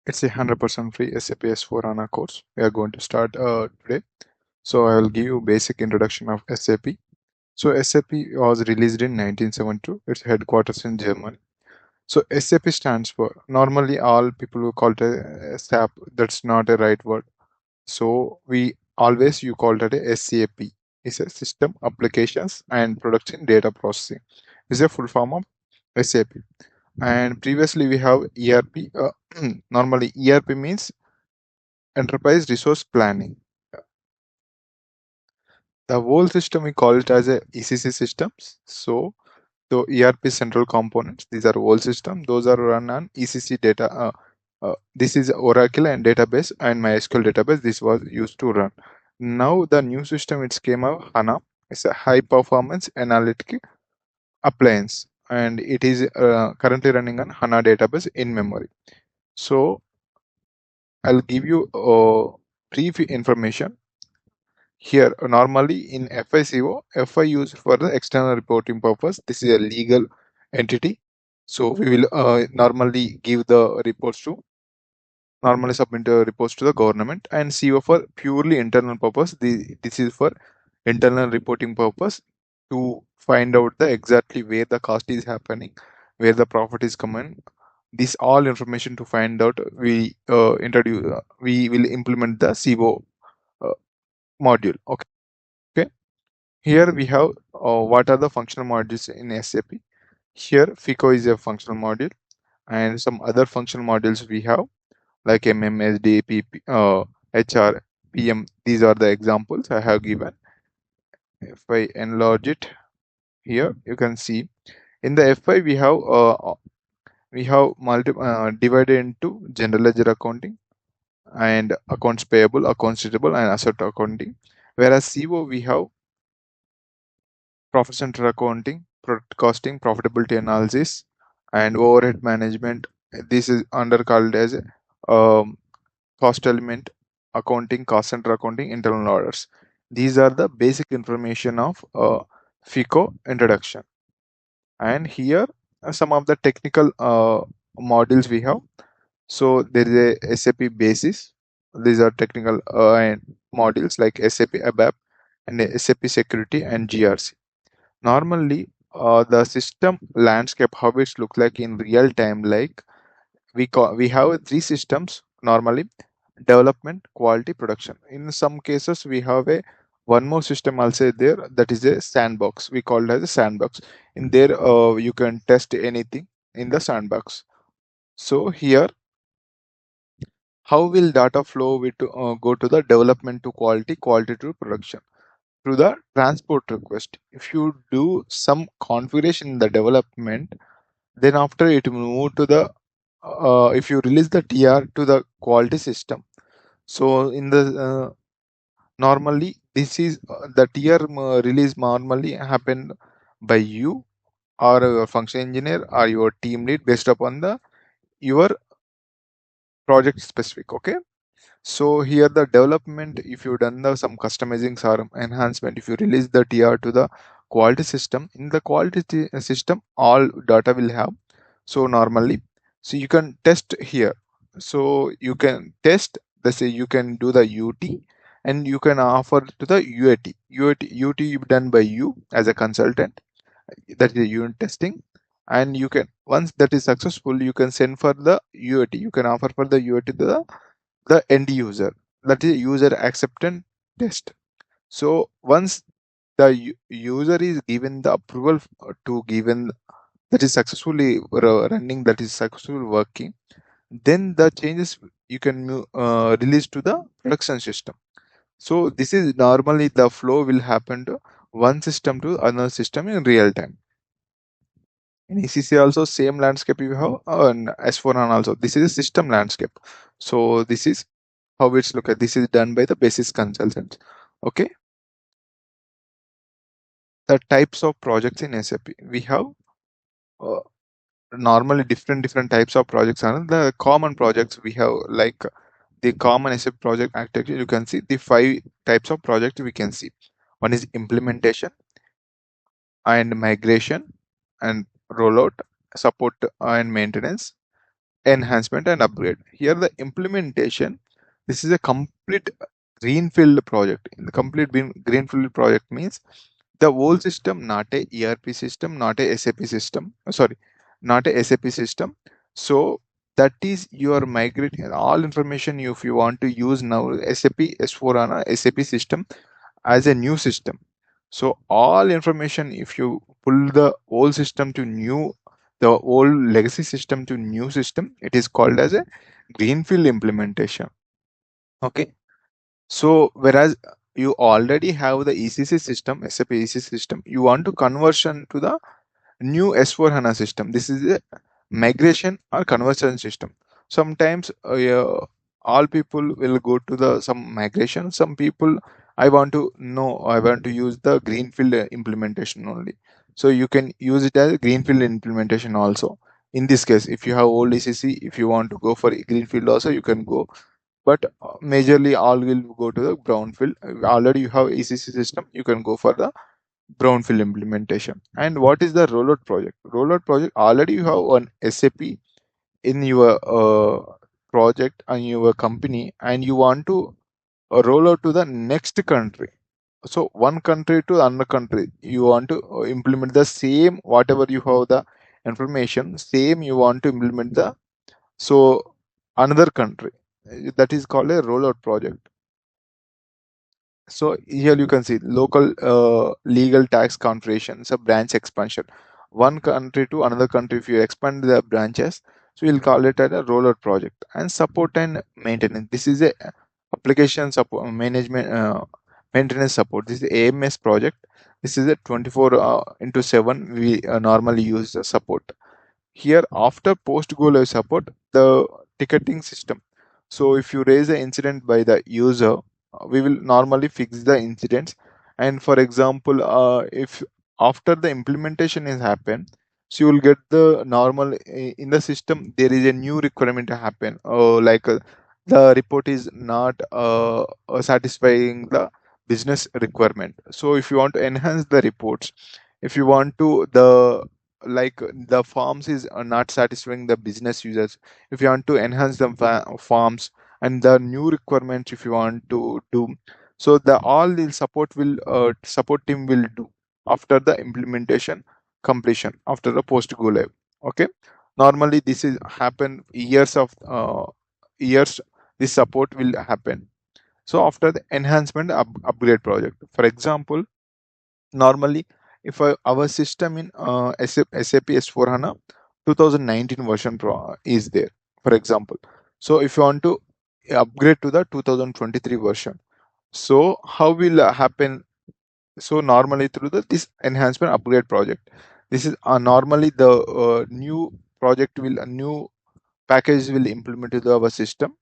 It's a 100% free SAP S4HANA course. We are going to start today. So I will give you basic introduction of SAP. So SAP was released in 1972. Its headquarters in Germany. So SAP stands for, normally all people will call it a SAP. That's not a right word. So you call it a SAP. It's a System Applications and Production Data Processing. It's a full form of SAP. And previously we have ERP. Normally ERP means Enterprise Resource Planning. The whole system we call it as a ECC systems. So the ERP central components, these are whole system. Those are run on ECC data. This is Oracle and database and MySQL database. This was used to run. Now the new system it came out HANA. It's a high performance analytic appliance, and it is currently running on HANA database in memory. So I'll give you brief information. Here, normally in FICO, FI used for the external reporting purpose. This is a legal entity. So we will normally give the reports to, normally submit the reports to the government, and CO for purely internal purpose. This is for internal reporting purpose to find out the exactly where the cost is happening, where the profit is coming. This all information to find out, we will implement the CO module. Okay. Here we have what are the functional modules in SAP. Here FICO is a functional module, and some other functional modules we have like MMSD, PP, HR, PM. These are the examples I have given. If I enlarge it, here you can see in the FI we have divided into general ledger accounting and accounts payable, accounts receivable, and asset accounting. Whereas CO we have profit center accounting, product costing, profitability analysis, and overhead management. This is under called as cost element accounting, cost center accounting, internal orders. These are the basic information of FICO introduction. And here are some of the technical modules we have. So there is a SAP basis. These are technical modules like SAP ABAP and SAP security and GRC. Normally the system landscape, how it looks like in real time, like we have three systems normally: development, quality, production. In some cases we have a one more system also there, that is a sandbox. We call it as a sandbox. In there you can test anything in the sandbox. So here, how will data flow with go to the development to quality, quality to production through the transport request. If you do some configuration in the development, then after it will move to the if you release the TR to the quality system. So in the normally this is the TR release normally happen by you or your function engineer or your team lead based upon the your project specific. Okay. So here the development, if you done the some customizing or enhancement, if you release the TR to the quality system, in the quality system all data will have. So normally, so you can test here. So you can test, let's say you can do the UT and you can offer to the UAT. UT done by you as a consultant, that is unit testing. And you can, once that is successful, you can send for the UAT. You can offer for the UAT to the end user, that is user acceptance test. So once the user is given the approval to given, that is successfully running, that is successfully working, then the changes you can release to the production system. So this is normally the flow will happen to one system to another system in real time. In ECC also same landscape you have, and S4HANA also. This is a system landscape. So this is how it's look at. This is done by the basis consultants. Okay. The types of projects in SAP we have uh, normally different types of projects are the common projects we have, like the common SAP project architecture. You can see the 5 types of projects we can see. One is implementation and migration and rollout, support and maintenance, enhancement and upgrade. Here the implementation, this is a complete greenfield project. In the complete greenfield project means the whole system, not a ERP system, not a SAP system, sorry, not a SAP system. So that is your migrating all information. If you want to use now SAP S4 on a SAP system as a new system, so all information, if you pull the old system to new, the old legacy system to new system, it is called as a greenfield implementation. Okay. So whereas you already have the ECC system, SAP ECC system, you want to conversion to the new S4 HANA system. This is a migration or conversion system. Sometimes all people will go to the some migration. Some people, I want to know, I want to use the greenfield implementation only. So you can use it as greenfield implementation also. In this case, if you have old ECC, if you want to go for greenfield also, you can go. But majorly all will go to the brownfield. Already you have ECC system, you can go for the brownfield implementation. And what is the rollout project? Rollout project, already you have an SAP in your project and your company, and you want to roll out to the next country. So one country to another country, you want to implement the same, whatever you have the information, same you want to implement the, so another country. That is called a rollout project. So here you can see local legal tax configurations, a branch expansion, one country to another country. If you expand the branches, so we'll call it as a rollout project. And support and maintenance, this is a application support management, maintenance support. This is AMS project. This is a 24 into 7 we normally use the support. Here after post go live support, the ticketing system. So if you raise an incident by the user, we will normally fix the incidents. And for example, if after the implementation is happened, so you will get the normal in the system, there is a new requirement to happen, like the report is not satisfying the business requirement. So if you want to enhance the reports, if you want to the, like the forms is not satisfying the business users, if you want to enhance the forms and the new requirements, if you want to do, so the all the support will support team will do after the implementation completion, after the post go live. Okay. Normally this is happen years of years, this support will happen. So after the enhancement upgrade project, for example, normally if our system in SAP S4 HANA 2019 version is there, for example. So if you want to upgrade to the 2023 version, so how will happen? So normally through the this enhancement upgrade project, this is normally the new project will, a new package will implement to our system.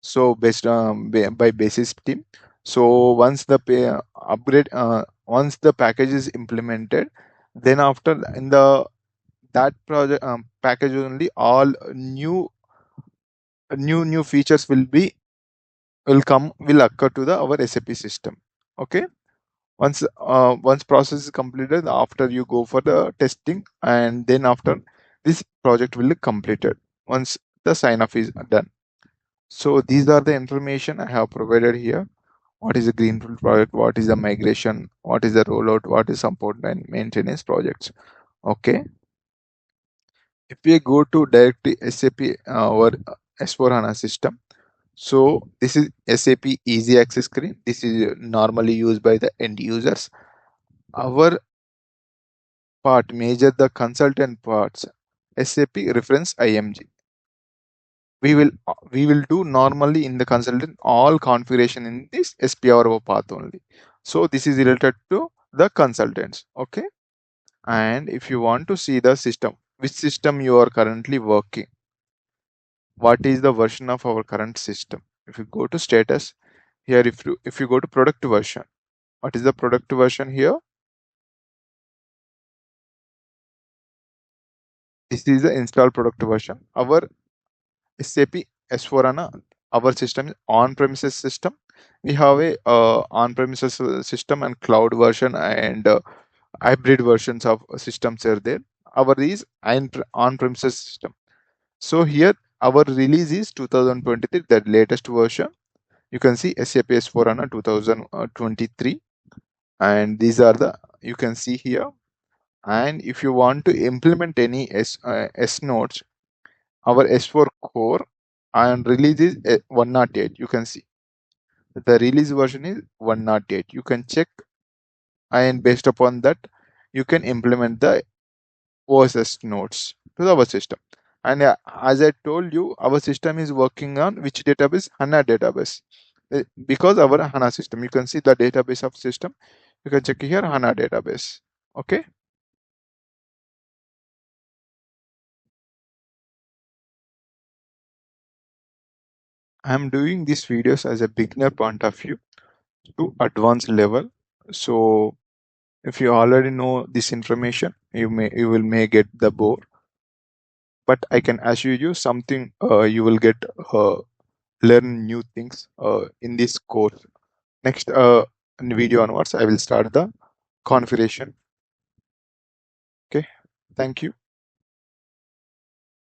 So based on by basis team. So once the upgrade, once the package is implemented, then after in the that project package only, all new features will occur to the our SAP system. Okay. Once process is completed, after you go for the testing, and then after this project will be completed once the sign off is done. So these are the information I have provided here. What is a greenfield project? What is the migration? What is the rollout? What is support and maintenance projects? Okay. If we go to directly SAP or S4 HANA system, so this is SAP Easy Access Screen. This is normally used by the end users. Our part major the consultant parts, SAP reference IMG. We will do normally in the consultant all configuration in this SPRO path only. So this is related to the consultants. Okay. And if you want to see the system, which system you are currently working, what is the version of our current system? If you go to status here, if you go to product version, what is the product version here? This is the install product version. Our SAP S4 HANA, our system is on-premises system. We have a on-premises system and cloud version, and hybrid versions of systems are there. Our is on-premises system. So here our release is 2023, the latest version. You can see SAP S/4HANA 2023, and these are the, you can see here. And if you want to implement any S nodes, our S4 core and release is 108. You can see the release version is 108. You can check, and based upon that you can implement the OSS nodes to our system. And as I told you, our system is working on which database? HANA database. Because our HANA system, you can see the database of system. You can check here HANA database. Okay. I am doing these videos as a beginner point of view to advanced level. So if you already know this information, you may get the bore. But I can assure you something, you will get learn new things in this course. Next in video onwards, I will start the configuration. Okay, thank you.